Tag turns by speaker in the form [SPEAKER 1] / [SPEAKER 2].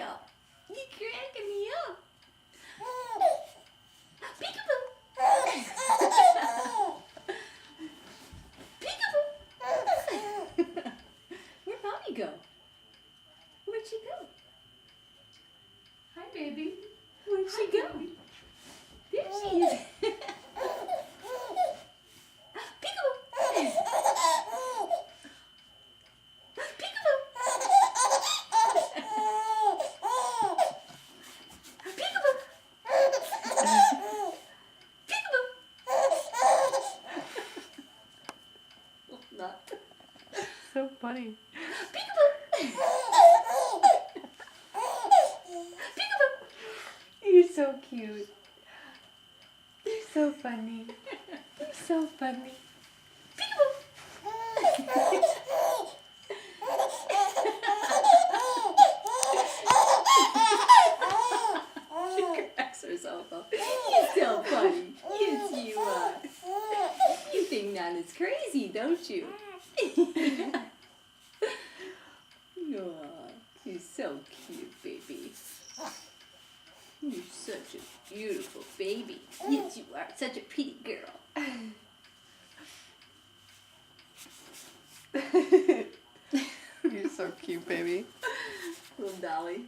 [SPEAKER 1] up. You're cracking me up. Peekaboo. Peekaboo. Where'd Mommy go? Where'd she go?
[SPEAKER 2] Hi, baby.
[SPEAKER 1] Where'd she go? There she is. Peekaboo. Peekaboo. Peekaboo. Peekaboo. Not.
[SPEAKER 3] So funny.
[SPEAKER 1] Peekaboo. Peekaboo.
[SPEAKER 3] You're so cute. You're so funny. You're so funny.
[SPEAKER 1] Peekaboo. She cracks herself up. You're so funny. Yes, you are. You think Nana's crazy, don't you? Aw, you're so cute, baby. You're such a beautiful baby. Yes, you are. Such a pretty girl.
[SPEAKER 3] You're so cute, baby.
[SPEAKER 1] Little Dolly.